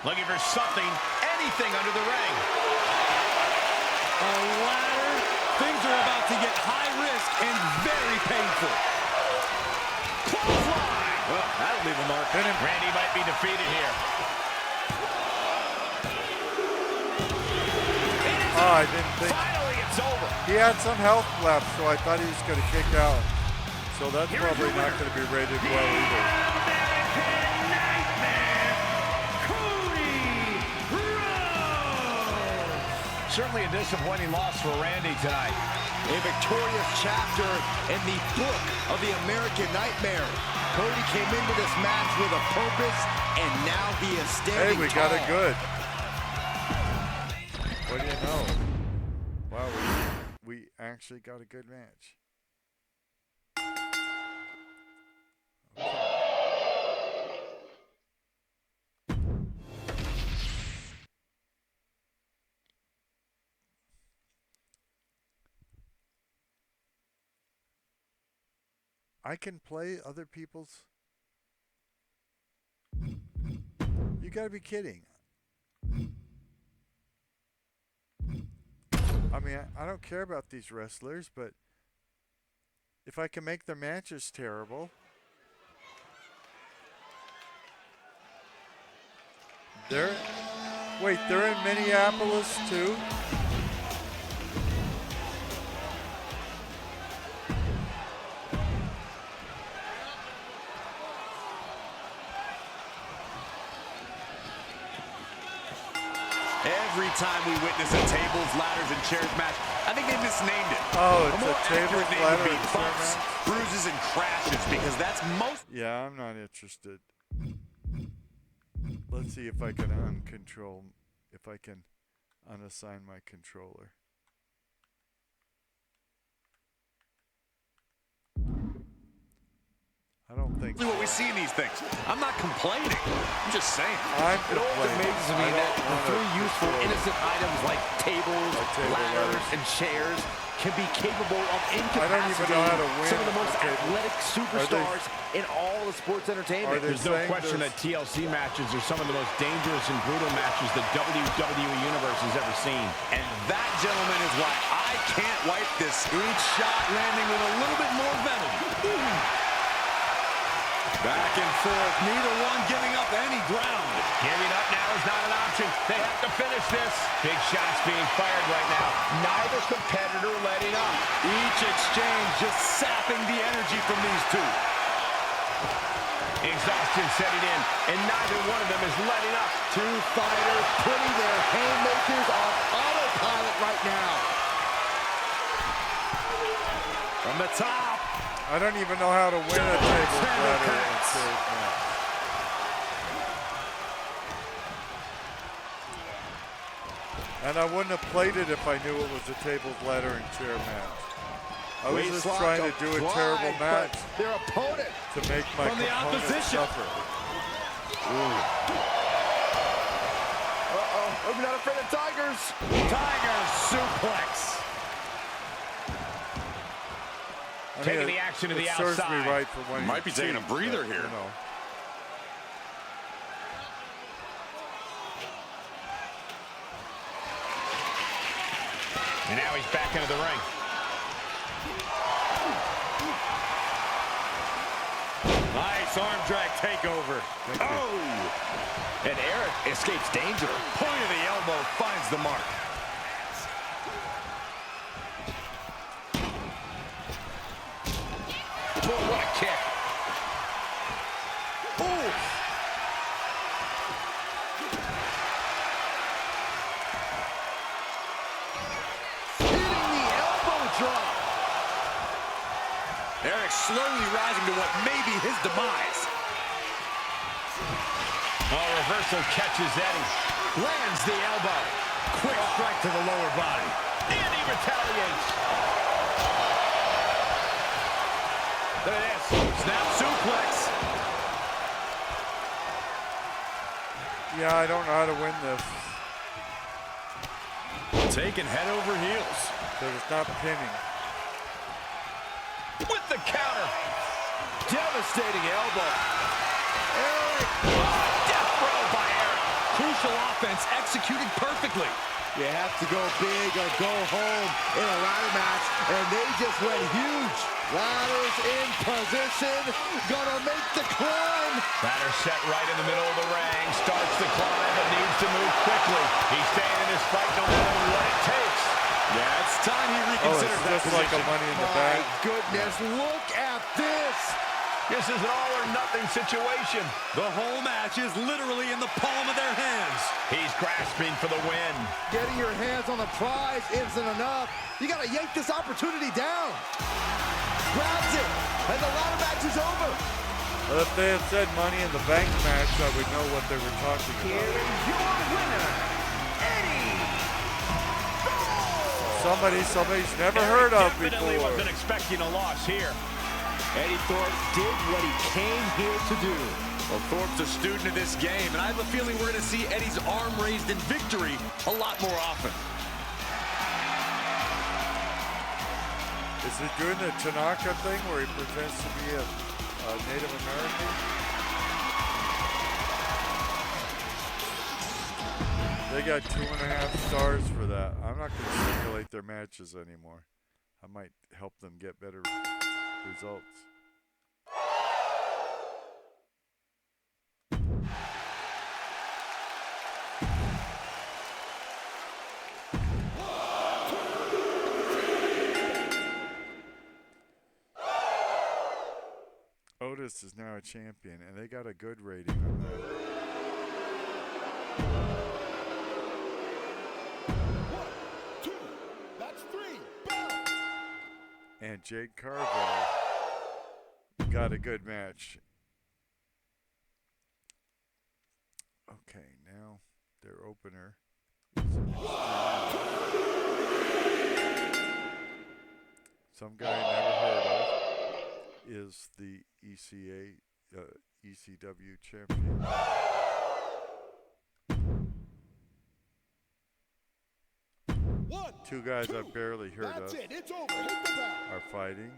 Looking for something, anything under the ring. A ladder. Things are about to get high risk and very painful. Clothesline. Well, that'll leave a mark. Randy might be defeated here. Oh, I didn't think. Finally, it's over. He had some health left, so I thought he was going to kick out. So that's probably not going to be rated well either. American Nightmare, Cody Rhodes! Certainly a disappointing loss for Randy tonight. A victorious chapter in the book of the American Nightmare. Cody came into this match with a purpose, and now he is standing Hey, we tall. got it good. What do you know? Wow, we actually got a good match. I can play other people's. You gotta be kidding. I mean, I don't care about these wrestlers, but if I can make their matches terrible. Wait, they're in Minneapolis too? Every time we witness a tables, ladders, and chairs match, I think they misnamed it. Oh, it's more a tables, accurate name ladder, would be and chair bumps, match? bruises, and crashes, because that's most. Yeah, I'm not interested. Let's see if I can unassign my controller. I don't think so. What we see in these things. I'm not complaining. I'm just saying. It always amazes me that the three useful innocent items like tables, ladders, and chairs can be capable of incapacitating some of the most athletic superstars in all of sports entertainment. There's no question that TLC matches are some of the most dangerous and brutal matches the WWE Universe has ever seen. And that, gentlemen, is why I can't wipe this. Each shot landing with a little bit more venom. Back and forth, neither one giving up any ground. Giving up now is not an option. They have to finish this. Big shots being fired right now. Neither competitor letting up. Each exchange just sapping the energy from these two. Exhaustion setting in, and neither one of them is letting up. Two fighters putting their haymakers on autopilot right now. From the top. I don't even know how to win a tables, ladder, and chairs match. And I wouldn't have played it if I knew it was a tables, ladder, and chair match. I was just trying to do a terrible match their opponent to make my from the opponent opposition. suffer. Uh-oh, I'm not afraid of tigers. Tigers suplex. I mean, Taking the action to the serves outside. me right for when Might be taking a breather here. You know. And now he's back into the ring. Nice arm drag takeover. Oh! And Eric escapes danger. Point of the elbow finds the mark. Oh, what a kick. Ooh! Hitting the elbow drop. Eric slowly rising to what may be his demise. Oh, reversal catches Eddie. Lands the elbow. Quick strike to the lower body. And he retaliates. Look at this. Snap suplex. Yeah, I don't know how to win this. Taken head over heels. Because it's not pinning. With the counter. Devastating elbow. Eric. Death row by Eric. Crucial offense executed perfectly. You have to go big or go home in a ladder match, and they just went huge. Ladders in position, gonna make the climb. Ladder set right in the middle of the ring. Starts the climb, but needs to move quickly. He's staying in this fight no matter what it takes. Yeah, it's time he Oh, reconsiders it's that just like a position. Money in the My Bank. goodness, look at this. This is an all-or-nothing situation. The whole match is literally in the palm of their hands. He's grasping for the win. Getting your hands on the prize isn't enough. You gotta yank this opportunity down. Grabs it, and the ladder match is over. Well, if they had said Money in the Bank match, I would know what they were talking Here about. is your winner, Eddie. Somebody's never heard of Definitely before. wasn't expecting a loss here. Eddie Thorpe did what he came here to do. Well, Thorpe's a student of this game, and I have a feeling we're going to see Eddie's arm raised in victory a lot more often. Is he doing the Tanaka thing where he pretends to be a Native American? They got 2.5 stars for that. I'm not going to simulate their matches anymore. I might help them get better results. Otis is now a champion, and they got a good rating on that. 1, 2, that's 3. Bell. And Jade Cargill got a good match. Okay, now their opener some guy I never heard of is the ECW champion. Two guys I've barely heard of It's over. Hit the bell. are fighting.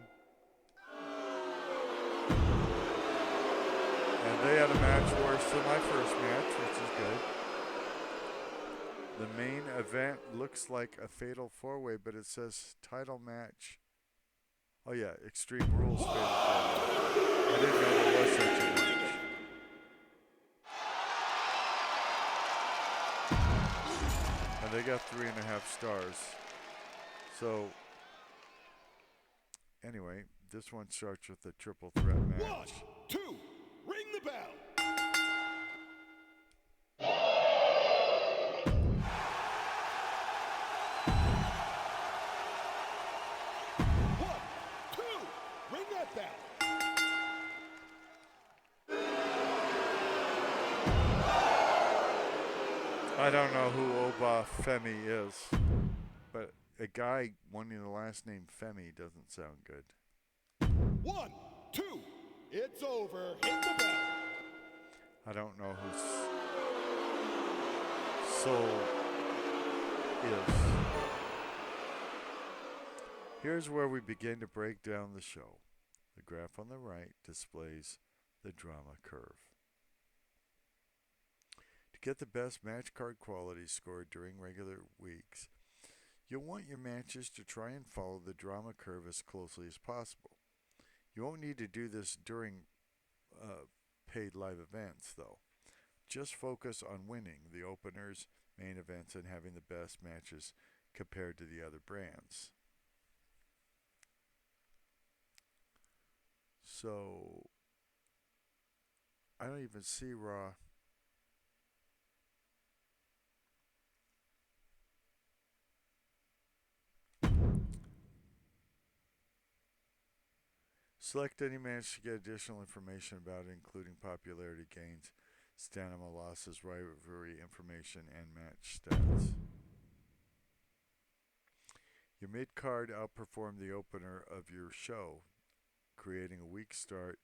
And they had a match worse than my first match, which is good. The main event looks like a fatal four-way, but it says title match. Oh yeah, Extreme Rules fatal four-way. I didn't know there was such a match. And they got 3.5 stars. So, anyway, this one starts with a triple threat match. 1, 2, ring the bell. 1, 2, ring that bell. I don't know who Oba Femi is, but a guy wanting the last name Femi doesn't sound good. 1, 2, it's over. Hit the bell. I don't know who Soul is. Here's where we begin to break down the show. The graph on the right displays the drama curve. To get the best match card quality scored during regular weeks, you'll want your matches to try and follow the drama curve as closely as possible. You won't need to do this during paid live events, though. Just focus on winning the openers, main events, and having the best matches compared to the other brands. So, I don't even see Raw. Select any match to get additional information about it, including popularity gains, stamina losses, rivalry information, and match stats. Your mid-card outperformed the opener of your show, creating a weak start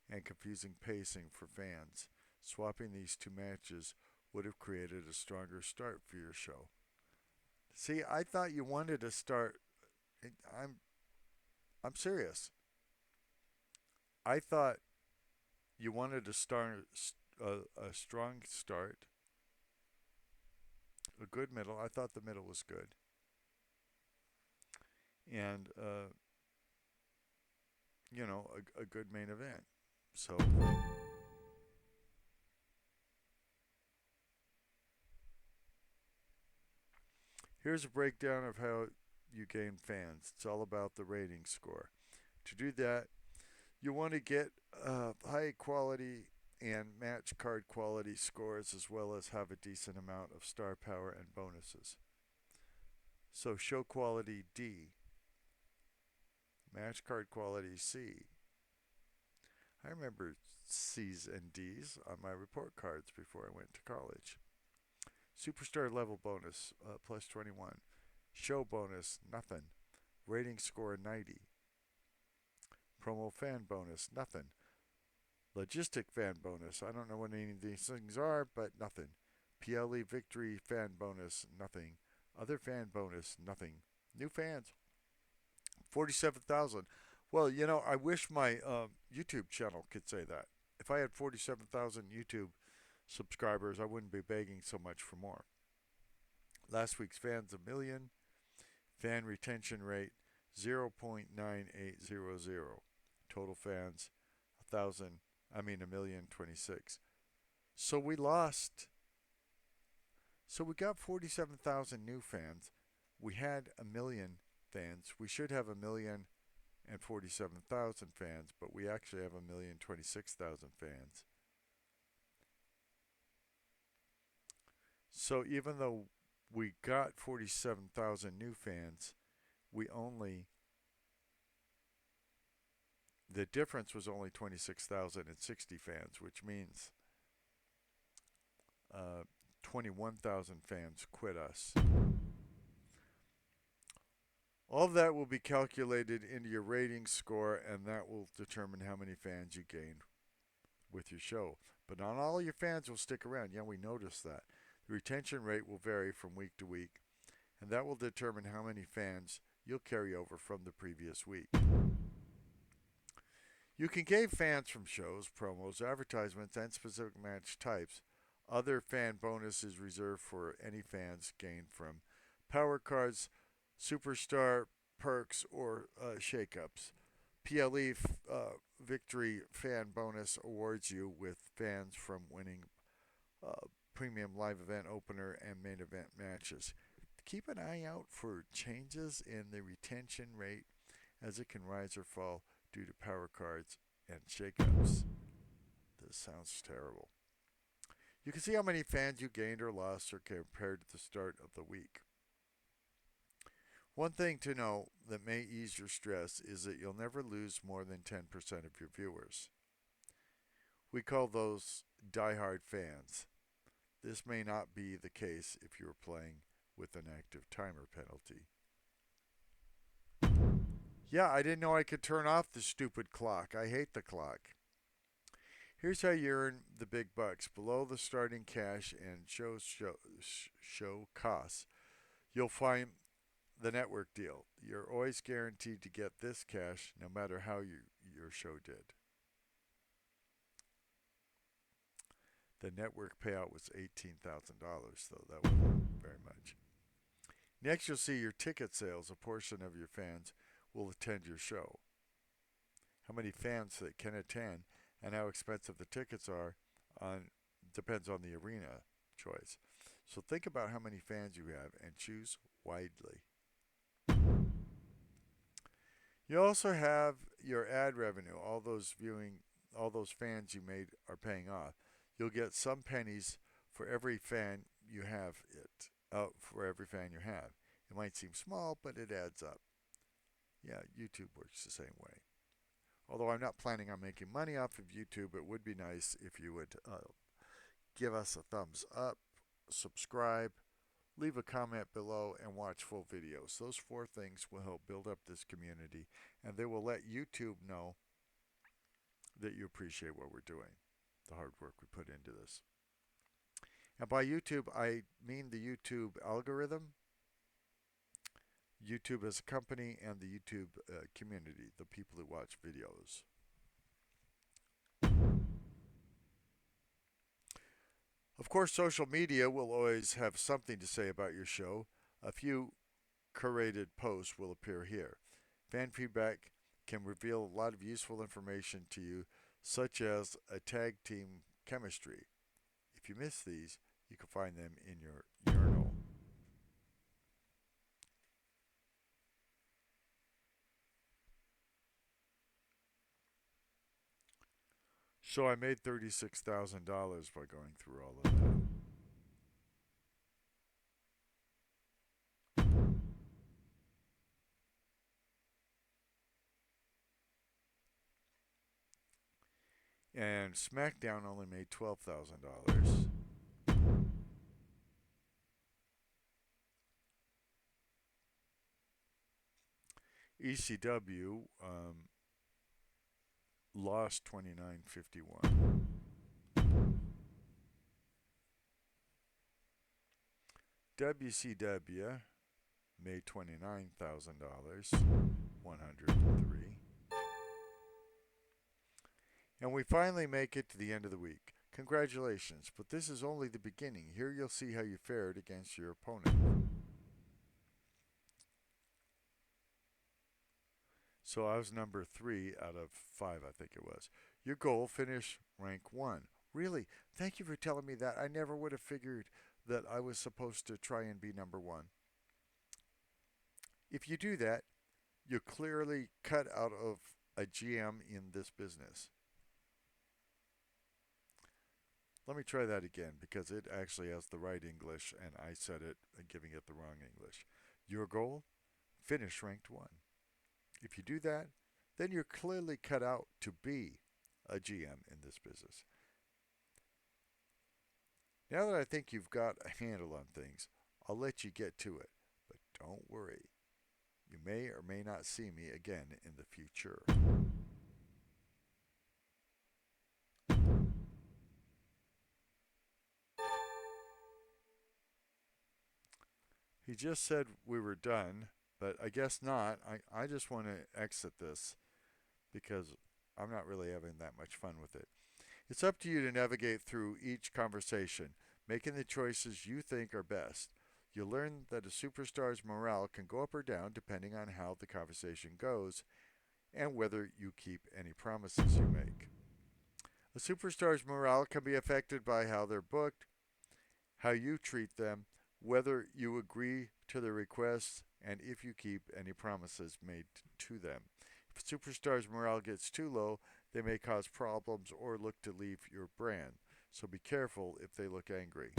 and confusing pacing for fans. Swapping these two matches would have created a stronger start for your show. See, I thought you wanted to start. I'm serious. I thought you wanted to start a strong start, a good middle. I thought the middle was good, and a good main event. So here's a breakdown of how you gain fans. It's all about the rating score. To do that, you want to get high quality and match card quality scores, as well as have a decent amount of star power and bonuses. So show quality D, match card quality C. I remember C's and D's on my report cards before I went to college. Superstar level bonus, plus 21. Show bonus, nothing. Rating score, 90. Promo fan bonus, nothing. Logistic fan bonus, I don't know what any of these things are, but nothing. PLE victory fan bonus, nothing. Other fan bonus, nothing. New fans, 47,000. Well, you know, I wish my YouTube channel could say that. If I had 47,000 YouTube subscribers, I wouldn't be begging so much for more. Last week's fans, 1,000,000. Fan retention rate, 0.9800. Total fans, 1,026. So we lost. So we got 47,000 new fans. We had 1,000,000 fans. We should have 1,047,000 fans, but we actually have 1,026,000 fans. So even though we got 47,000 new fans, the difference was only 26,060 fans, which means 21,000 fans quit us. All of that will be calculated into your rating score, and that will determine how many fans you gain with your show. But not all your fans will stick around. Yeah, we noticed that. The retention rate will vary from week to week, and that will determine how many fans you'll carry over from the previous week. You can gain fans from shows, promos, advertisements, and specific match types. Other fan bonuses reserved for any fans gained from power cards, superstar perks, or shakeups. PLE victory fan bonus awards you with fans from winning premium live event opener and main event matches. Keep an eye out for changes in the retention rate as it can rise or fall due to power cards and shakeups. This sounds terrible. You can see how many fans you gained or lost or compared to the start of the week. One thing to know that may ease your stress is that you'll never lose more than 10% of your viewers. We call those diehard fans. This may not be the case if you're playing with an active timer penalty. Yeah, I didn't know I could turn off the stupid clock. I hate the clock. Here's how you earn the big bucks. Below the starting cash and show costs, you'll find the network deal. You're always guaranteed to get this cash no matter how your show did. The network payout was $18,000, though that wasn't very much. Next, you'll see your ticket sales. A portion of your fans will attend your show. How many fans that can attend and how expensive the tickets are depends on the arena choice. So think about how many fans you have and choose widely. You also have your ad revenue. All those fans you made are paying off. You'll get some pennies for every fan you have. It might seem small, but it adds up. Yeah, YouTube works the same way. Although I'm not planning on making money off of YouTube, it would be nice if you would give us a thumbs up, subscribe, leave a comment below, and watch full videos. Those 4 things will help build up this community, and they will let YouTube know that you appreciate what we're doing, the hard work we put into this. And by YouTube, I mean the YouTube algorithm, YouTube as a company, and the YouTube community, the people who watch videos. Of course, social media will always have something to say about your show. A few curated posts will appear here. Fan feedback can reveal a lot of useful information to you, such as a tag team chemistry. If you miss these, you can find them in your urinal. So I made $36,000 by going through all of that. And SmackDown only made $12,000. ECW lost $29.51. WCW made $29,000, 103. And we finally make it to the end of the week. Congratulations, but this is only the beginning. Here you'll see how you fared against your opponent. So I was number 3 out of 5, I think it was. Your goal, finish rank 1. Really? Thank you for telling me that. I never would have figured that I was supposed to try and be number 1. If you do that, you're clearly cut out of a GM in this business. Let me try that again because it actually has the right English and I said it giving it the wrong English. Your goal? Finish ranked 1. If you do that, then you're clearly cut out to be a GM in this business. Now that I think you've got a handle on things, I'll let you get to it. But don't worry. You may or may not see me again in the future. He just said we were done, but I guess not. I just want to exit this because I'm not really having that much fun with it. It's up to you to navigate through each conversation, making the choices you think are best. You'll learn that a superstar's morale can go up or down depending on how the conversation goes and whether you keep any promises you make. A superstar's morale can be affected by how they're booked, how you treat them, whether you agree to their requests, and if you keep any promises made to them. If a superstar's morale gets too low, they may cause problems or look to leave your brand. So be careful if they look angry.